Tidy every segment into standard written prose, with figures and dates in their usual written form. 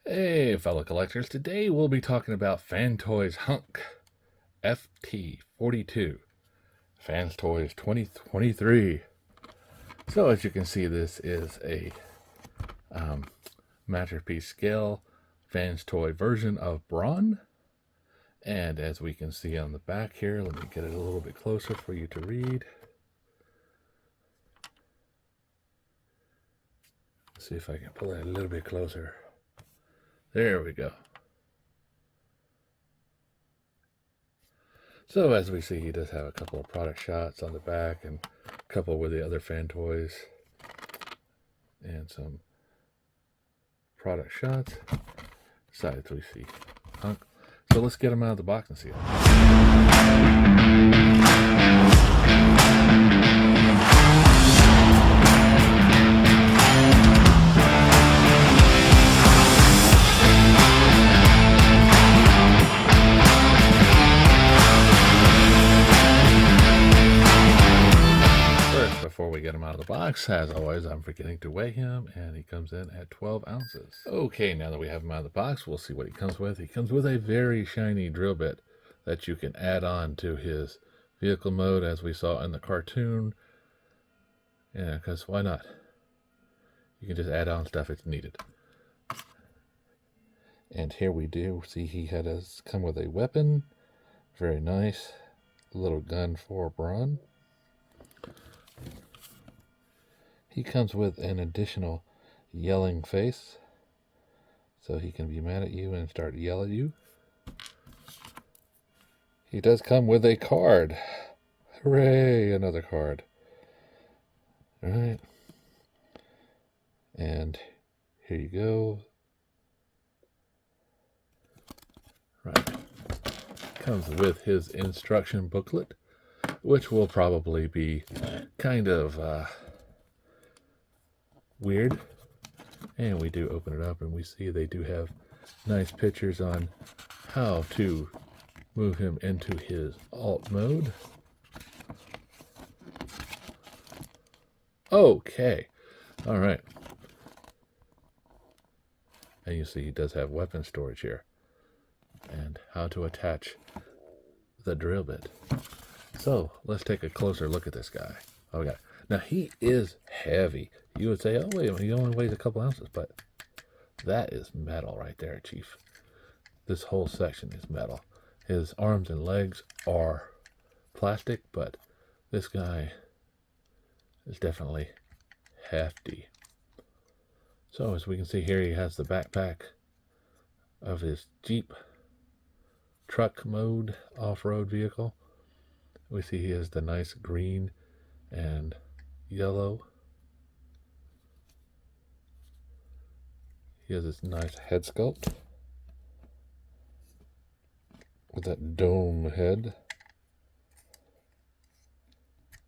Hey, fellow collectors. Today we'll be talking about Fan Toys Hunk FT-42 Fans Toys 2023. So as you can see, this is a masterpiece scale Fans Toy version of Braun. And as we can see on the back here, let me get it a little bit closer for you to read. Let's see if I can pull it a little bit closer. There we go. So as we see, he does have a couple of product shots on the back and a couple with the other Fan Toys and some product shots. Besides, we see Hunk. So let's get him out of the box and see it. Before we get him out of the box, as always, I'm forgetting to weigh him, and he comes in at 12 ounces. Okay, now that we have him out of the box, we'll see what he comes with. He comes with a very shiny drill bit that you can add on to his vehicle mode, as we saw in the cartoon. Yeah, because why not? You can just add on stuff if needed. And here we do see he had us come with a weapon. Very nice little gun for Braun. He comes with an additional yelling face, so he can be mad at you and start yelling at you. He does come with a card. Hooray, another card. All right. And here you go. Right. Comes with his instruction booklet, which will probably be kind of weird. And we do open it up and we see they do have nice pictures on how to move him into his alt mode. Okay. All right. And you see he does have weapon storage here and how to attach the drill bit. So let's take a closer look at this guy. Okay. Now he is heavy. You would say, oh wait, he only weighs a couple ounces, but that is metal right there, Chief. This whole section is metal. His arms and legs are plastic, but this guy is definitely hefty. So as we can see here, he has the backpack of his Jeep truck mode off-road vehicle. We see he has the nice green and yellow. He has this nice head sculpt with that dome head.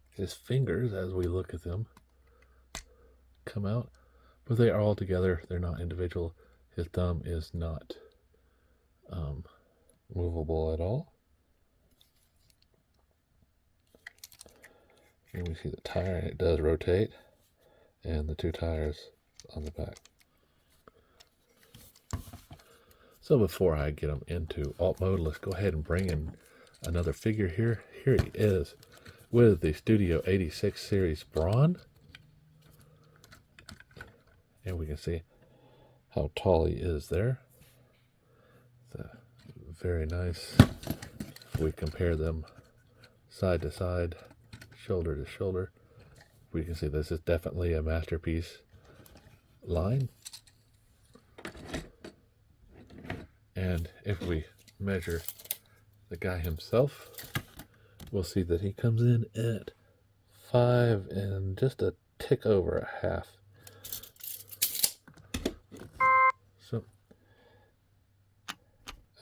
His fingers, as we look at them, come out, but they are all together. They're not individual. His thumb is not movable at all. And we see the tire, and it does rotate, and the two tires on the back. So before I get him into alt mode, let's go ahead and bring in another figure here. Here he is with the Studio 86 series Braun. And we can see how tall he is there. It's very nice. If we compare them side to side, shoulder to shoulder, we can see this is definitely a masterpiece line. And if we measure the guy himself, we'll see that he comes in at 5 and just a tick over a half. So,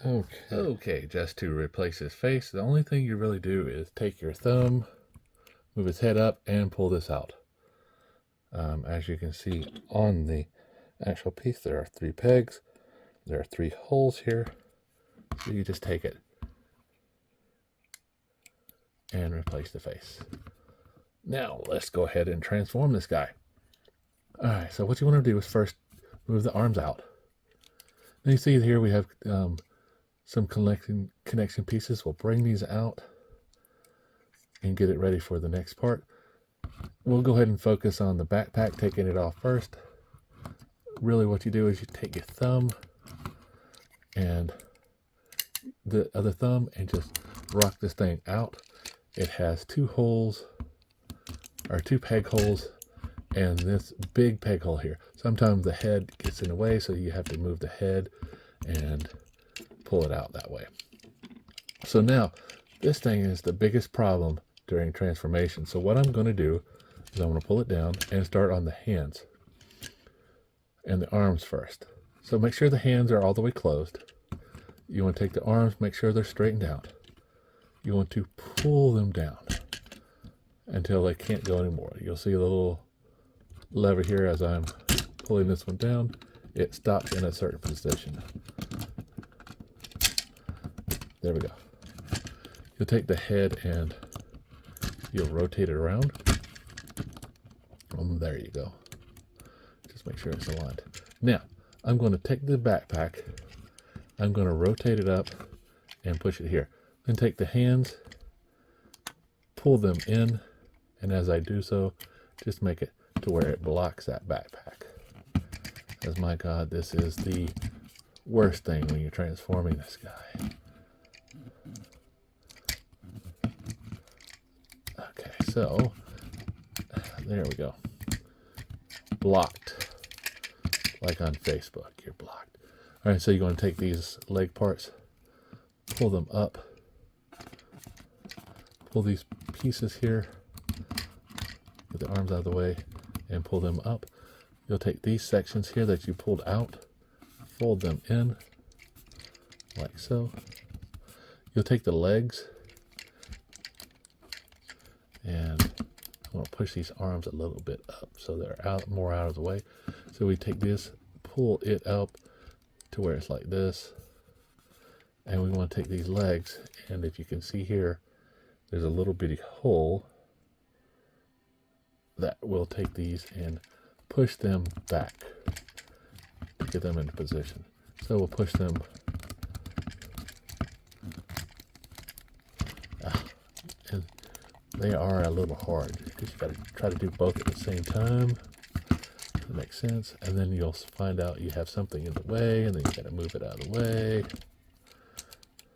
okay, just to replace his face, the only thing you really do is take your thumb, move his head up, and pull this out. As you can see on the actual piece, there are 3 pegs. There are 3 holes here, so you just take it and replace the face. Now, let's go ahead and transform this guy. All right, so what you want to do is first move the arms out. And you see here we have some connection pieces. We'll bring these out and get it ready for the next part. We'll go ahead and focus on the backpack, taking it off first. Really what you do is you take your thumb and the other thumb and just rock this thing out. It has two holes, or two peg holes, and this big peg hole here. Sometimes the head gets in the way, so you have to move the head and pull it out that way. So now this thing is the biggest problem during transformation. So what I'm going to do is I'm going to pull it down and start on the hands and the arms first. So make sure the hands are all the way closed. You want to take the arms, make sure they're straightened out. You want to pull them down until they can't go anymore. You'll see the little lever here as I'm pulling this one down. It stops in a certain position. There we go. You'll take the head and you'll rotate it around. There you go. Just make sure it's aligned. Now, I'm going to take the backpack. I'm going to rotate it up and push it here. Then take the hands, pull them in, and as I do so, just make it to where it blocks that backpack. Because my God, this is the worst thing when you're transforming this guy. Okay, so there we go. Blocked. Like on Facebook, you're blocked. All right, so you're going to take these leg parts, pull them up, pull these pieces here, get the arms out of the way, and pull them up. You'll take these sections here that you pulled out, fold them in, like so. You'll take the legs, and I'm going to push these arms a little bit up so they're more out of the way. So we take this, pull it up to where it's like this, and we want to take these legs, and if you can see here, there's a little bitty hole that we'll take these and push them back to get them into position. So we'll push them and they are a little hard because you got to try to do both at the same time. That makes sense. And then you'll find out you have something in the way, and then you got to move it out of the way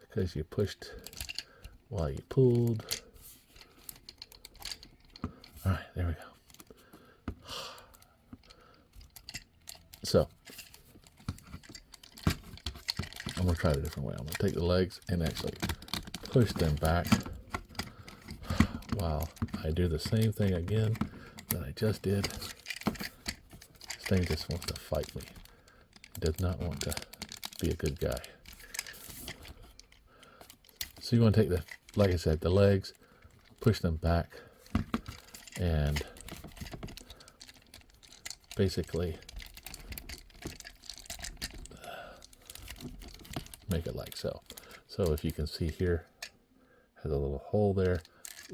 because you pushed while you pulled. All right, there we go. So I'm going to try it a different way. I'm going to take the legs and actually push them back while I do the same thing again that I just did. This thing just wants to fight me. It does not want to be a good guy. So you want to take the, like I said, the legs, push them back, and basically make it like so. So if you can see here, has a little hole there,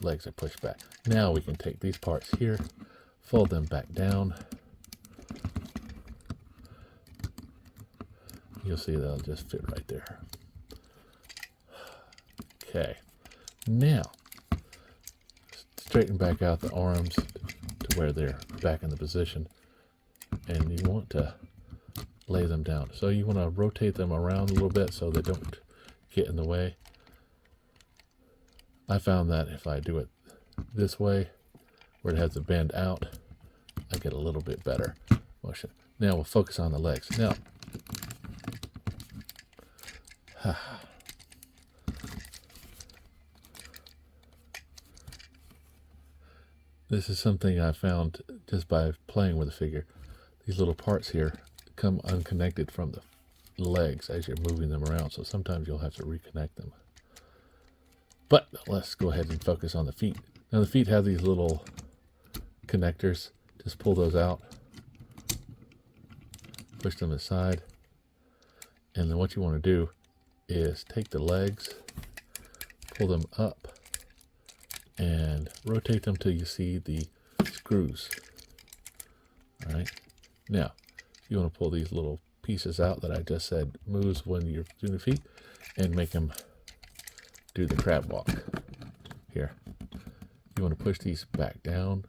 legs are pushed back. Now we can take these parts here, fold them back down. You'll see they'll just fit right there. Okay, now straighten back out the arms to where they're back in the position, and you want to lay them down. So you want to rotate them around a little bit so they don't get in the way. I found that if I do it this way, where it has the bend out, I get a little bit better motion. Now we'll focus on the legs. Now, this is something I found just by playing with the figure. These little parts here come unconnected from the legs as you're moving them around, so sometimes you'll have to reconnect them. But let's go ahead and focus on the feet. Now the feet have these little connectors. Just pull those out, push them aside, and then what you want to do is take the legs, pull them up, and rotate them till you see the screws. All right. Now, you want to pull these little pieces out that I just said moves when you're doing the feet, and make them do the crab walk. Here, you want to push these back down,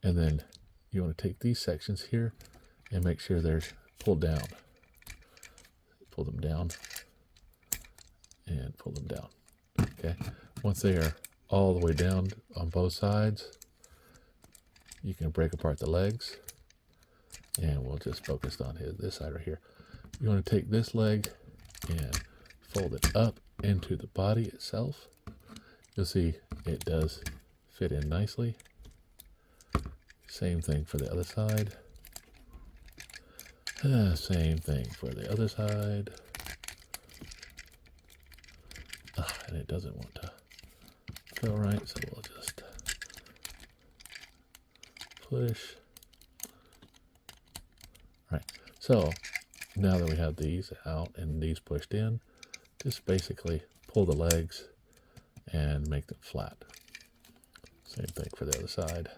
and then you want to take these sections here and make sure they're pulled down. Pull them down and pull them down. Okay, once they are all the way down on both sides, you can break apart the legs, and we'll just focus on this side right here. You want to take this leg and fold it up into the body itself. You'll see it does fit in nicely. Same thing for the other side. Same thing for the other side. And it doesn't want to go right, so we'll just push. Right, so now that we have these out and these pushed in, just basically pull the legs and make them flat. Same thing for the other side.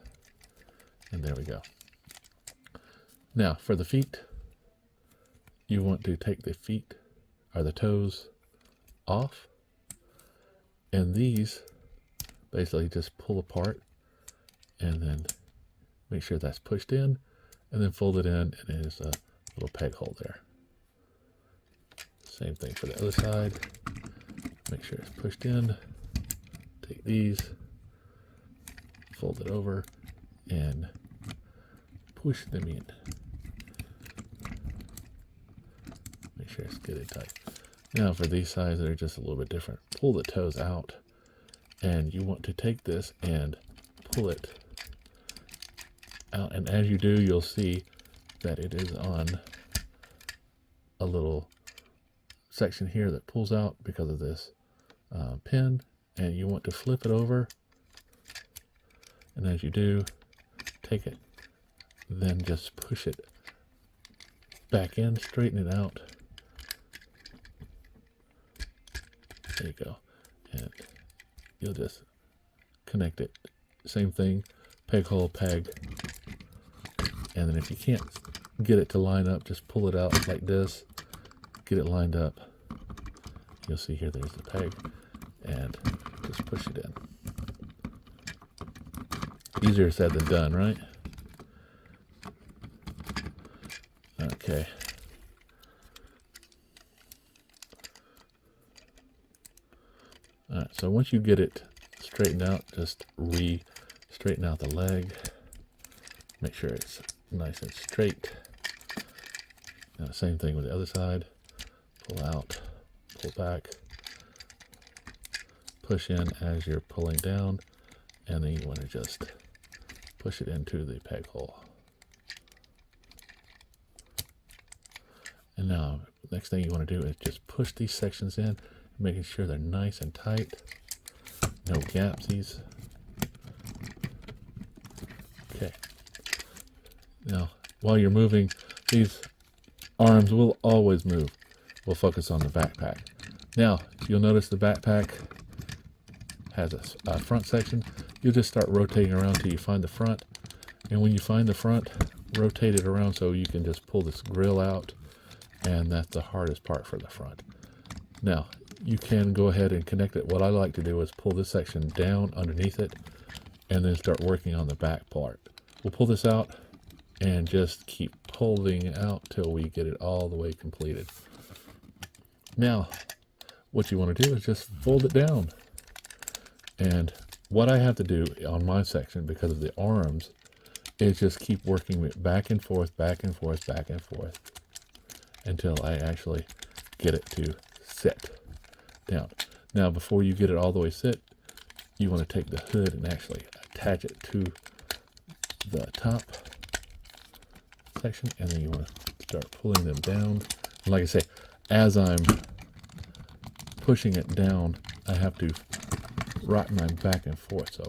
And there we go. Now for the feet, you want to take the feet or the toes off, and these basically just pull apart, and then make sure that's pushed in, and then fold it in, and there's a little peg hole there. Same thing for the other side. Make sure it's pushed in. Take these, fold it over, and push them in. Make sure it's good and tight. Now for these sides that are just a little bit different, pull the toes out, and you want to take this and pull it out, and as you do, you'll see that it is on a little section here that pulls out because of this pin, and you want to flip it over, and as you do, take it, then just push it back in, straighten it out. There you go, and you'll just connect it. Same thing, peg hole, peg, and then if you can't get it to line up, just pull it out like this, get it lined up. You'll see here there's the peg, and just push it in. Easier said than done, right? Okay. Alright, so once you get it straightened out, just straighten out the leg. Make sure it's nice and straight. Now, same thing with the other side. Pull out, pull back, push in as you're pulling down, and then you want to just push it into the peg hole. And now, next thing you want to do is just push these sections in, making sure they're nice and tight. No gapsies. Okay. Now, while you're moving, these arms will always move. We'll focus on the backpack. Now, you'll notice the backpack has a front section. You'll just start rotating around till you find the front. And when you find the front, rotate it around so you can just pull this grill out. And that's the hardest part for the front. Now, you can go ahead and connect it. What I like to do is pull this section down underneath it and then start working on the back part. We'll pull this out and just keep pulling out till we get it all the way completed. Now, what you want to do is just fold it down. And what I have to do on my section, because of the arms, is just keep working it back and forth, back and forth, back and forth, until I actually get it to sit down. Now, before you get it all the way sit, you want to take the hood and actually attach it to the top section, and then you want to start pulling them down. And like I say, as I'm pushing it down, I have to rock mine back and forth, so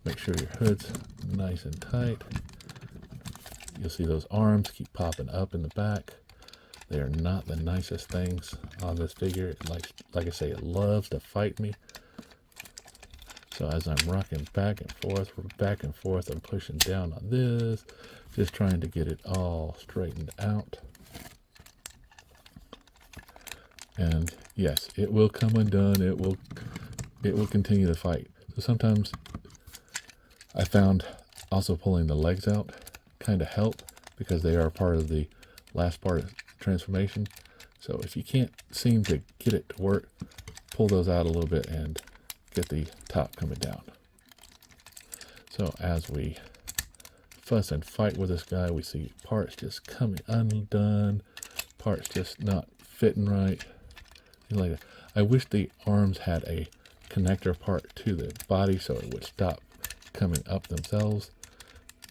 make sure your hood's nice and tight. You'll see those arms keep popping up in the back. They are not the nicest things on this figure. Like I say, it loves to fight me. So as I'm rocking back and forth, I'm pushing down on this, just trying to get it all straightened out. And yes, it will come undone. It will continue the fight. So sometimes I found also pulling the legs out kind of help, because they are part of the last part of transformation. So if you can't seem to get it to work, pull those out a little bit and get the top coming down. So as we fuss and fight with this guy, we see parts just coming undone, parts just not fitting right. Like that. I wish the arms had a connector part to the body so it would stop coming up themselves.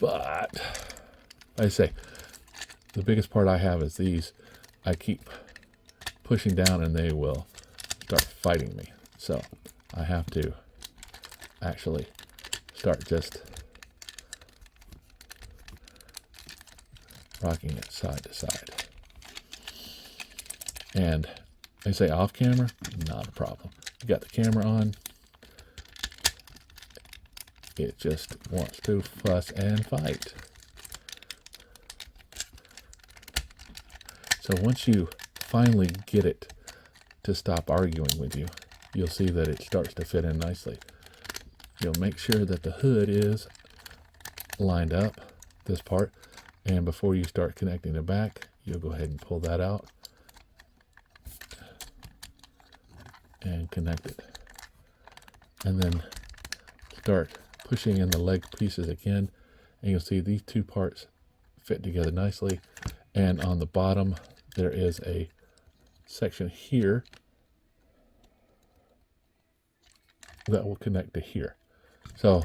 But I say, the biggest part I have is these. I keep pushing down and they will start fighting me. So I have to actually start just rocking it side to side. And they say off camera, not a problem. You got the camera on, it just wants to fuss and fight. So once you finally get it to stop arguing with you, you'll see that it starts to fit in nicely. You'll make sure that the hood is lined up, this part, and before you start connecting the back, you'll go ahead and pull that out and connect it. And then start pushing in the leg pieces again, and you'll see these two parts fit together nicely. And on the bottom, there is a section here that will connect to here. So,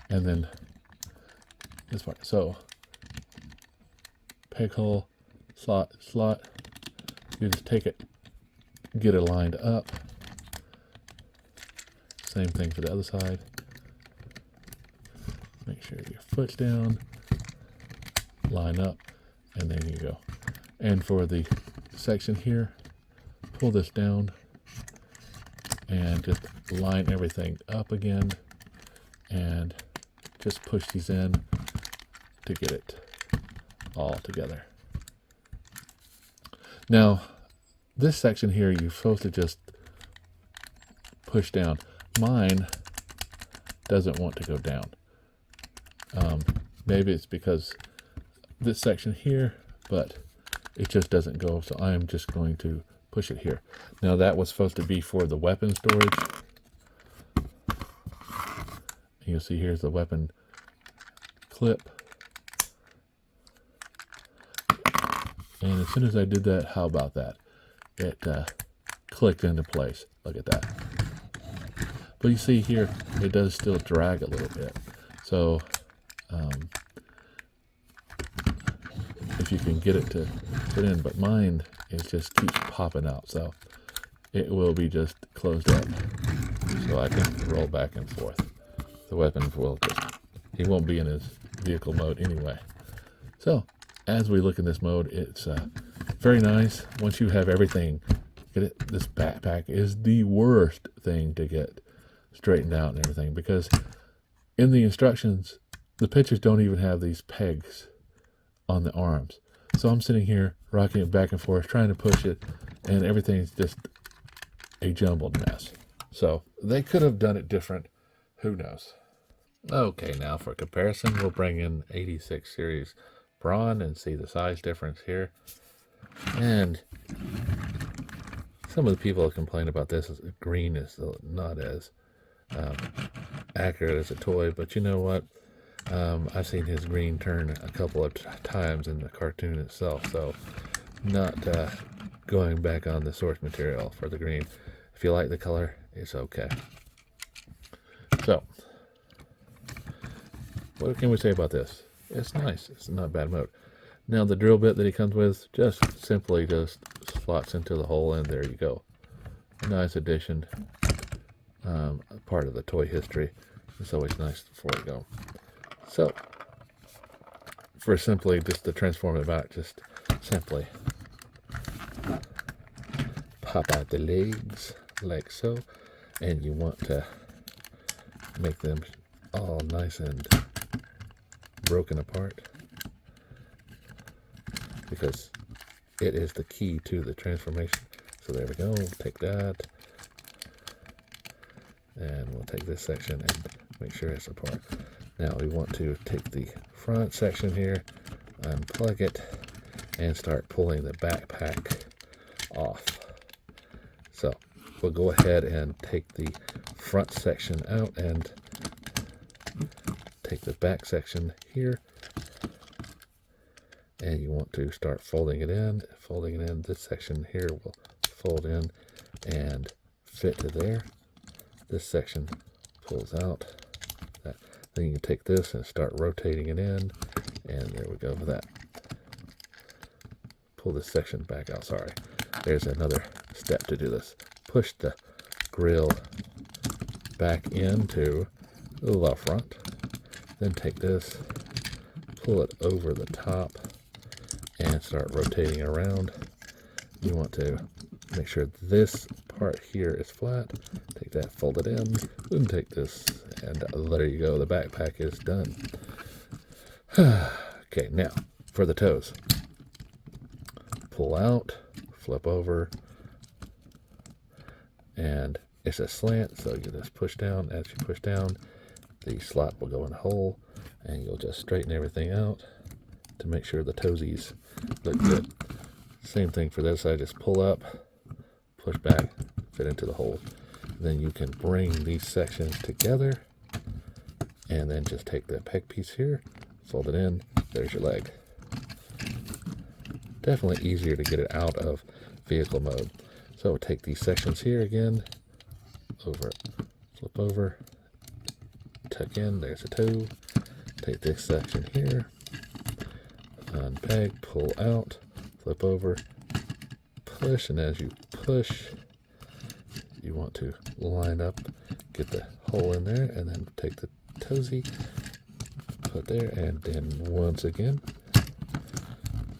and then this part. So, peg hole, slot, you just take it, get it lined up. Same thing for the other side. Make sure your foot's down, line up, and there you go. And for the section here, pull this down and just line everything up again and just push these in to get it all together. Now, this section here, you're supposed to just push down. Mine doesn't want to go down. Maybe it's because this section here, but it just doesn't go, so I am just going to push it here. Now that was supposed to be for the weapon storage. You'll see here's the weapon clip. And as soon as I did that, how about that? It clicked into place. Look at that. But you see here, it does still drag a little bit. So if you can get it to fit in, but mine is just keeps popping out, so it will be just closed up, so I can roll back and forth. The weapon will just, he won't be in his vehicle mode anyway. So as we look in this mode, it's very nice. Once you have everything, get it. This backpack is the worst thing to get straightened out and everything, because in the instructions, the pictures don't even have these pegs on the arms. So I'm sitting here rocking it back and forth, trying to push it, and everything's just a jumbled mess. So they could have done it different. Who knows? Okay, now for comparison, we'll bring in 86 series Braun and see the size difference here. And some of the people that complain about this is green is not as accurate as a toy, but you know what? I've seen his green turn a couple of times in the cartoon itself, so not going back on the source material for the green. If you like the color, it's okay. So, what can we say about this? It's nice. It's not a bad mode. Now the drill bit that he comes with just simply just slots into the hole, and there you go. A nice addition. Part of the toy history. It's always nice before we go. So, for simply just to transform it back, just simply pop out the legs like so, and you want to make them all nice and broken apart, because it is the key to the transformation. So there we go. Take that. And we'll take this section and make sure it's apart. Now we want to take the front section here, unplug it, and start pulling the backpack off. So we'll go ahead and take the front section out and take the back section here. And you want to start folding it in. Folding it in. This section here will fold in and fit to there. This section pulls out. Then you can take this and start rotating it in. And there we go for that. Pull this section back out. Sorry. There's another step to do this. Push the grill back into the front. Then take this, pull it over the top, and start rotating it around. You want to make sure this part here is flat. Take that, fold it in, then take this, and there you go. The backpack is done. Okay, now for the toes. Pull out, flip over, and it's a slant, so you just push down. As you push down, the slot will go in the hole, and you'll just straighten everything out to make sure the toesies look good. Same thing for this side. Just pull up, push back, fit into the hole. Then you can bring these sections together, and then just take the peg piece here, fold it in. There's your leg. Definitely easier to get it out of vehicle mode. So take these sections here again, over, flip over, tuck in, there's a toe. Take this section here, unpeg, pull out, flip over, push, and as you push, you want to line up, get the hole in there, and then take the toesy, put there, and then once again,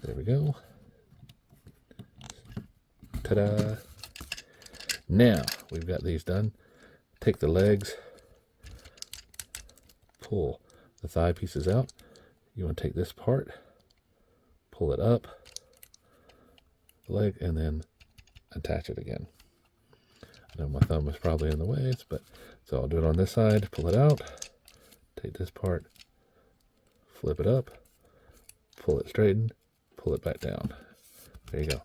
there we go. Ta-da! Now we've got these done. Take the legs, pull the thigh pieces out. You want to take this part, pull it up, the leg, and then attach it again. I know my thumb is probably in the way, but so I'll do it on this side. Pull it out, take this part, flip it up, pull it straighten, pull it back down. There you go.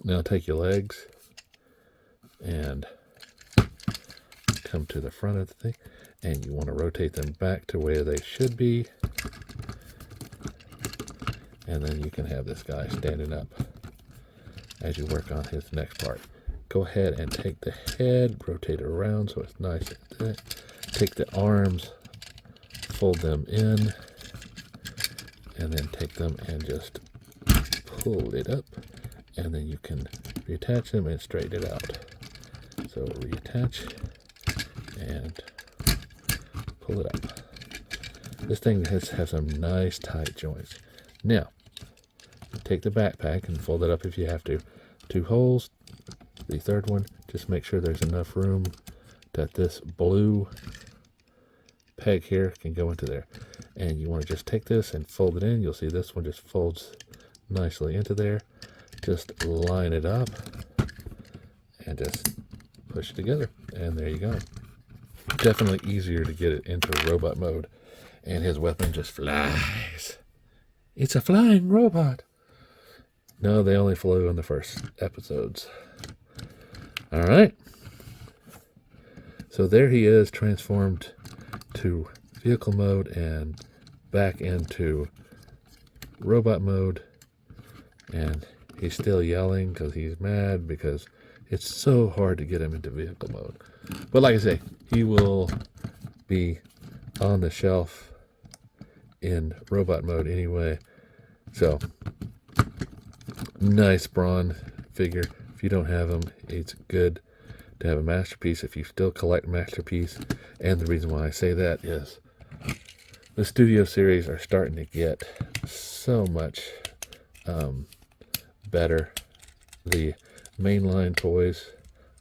Now take your legs and come to the front of the thing, and you want to rotate them back to where they should be, and then you can have this guy standing up as you work on his next part. Go ahead and take the head, rotate it around so it's nice. Take the arms, fold them in, and then take them and just pull it up, and then you can reattach them and straighten it out. So reattach and pull it up. This thing has some nice tight joints. Now, take the backpack and fold it up if you have to. 2 holes. The third one, just make sure there's enough room that this blue peg here can go into there. And you want to just take this and fold it in. You'll see this one just folds nicely into there. Just line it up and just push it together. And there you go. Definitely easier to get it into robot mode. And his weapon just flies. It's a flying robot. No, they only flew in the first episodes. All right. So there he is, transformed to vehicle mode and back into robot mode. And he's still yelling because he's mad because it's so hard to get him into vehicle mode. But like I say, he will be on the shelf in robot mode anyway. So, nice Brawn figure. If you don't have him, it's good to have a masterpiece if you still collect masterpiece. And the reason why I say that is the Studio Series are starting to get so much better. The mainline toys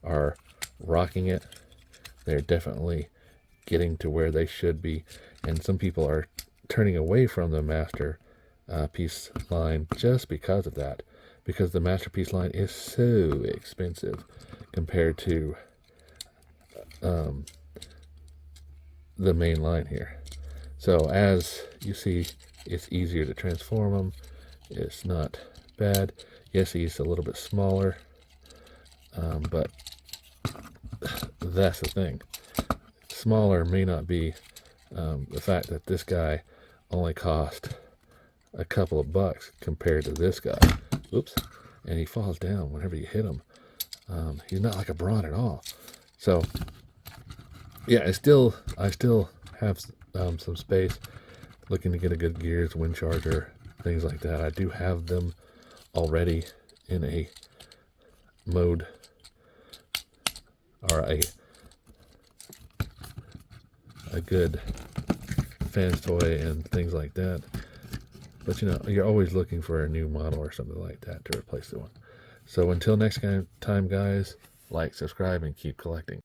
are rocking it. They're definitely getting to where they should be. And some people are turning away from the masterpiece line just because of that. because the Masterpiece line is so expensive compared to the main line here. So as you see, it's easier to transform them. It's not bad. Yes, he's a little bit smaller, but that's the thing. Smaller may not be the fact that this guy only cost a couple of bucks compared to this guy. Oops. And he falls down whenever you hit him. He's not like a Brawn at all. So yeah, I still have some space, looking to get a good gears, wind charger, things like that. I do have them already in a mode, or a good Fans toy and things like that. But you know, you're always looking for a new model or something like that to replace the one. So until next time, guys, like, subscribe, and keep collecting.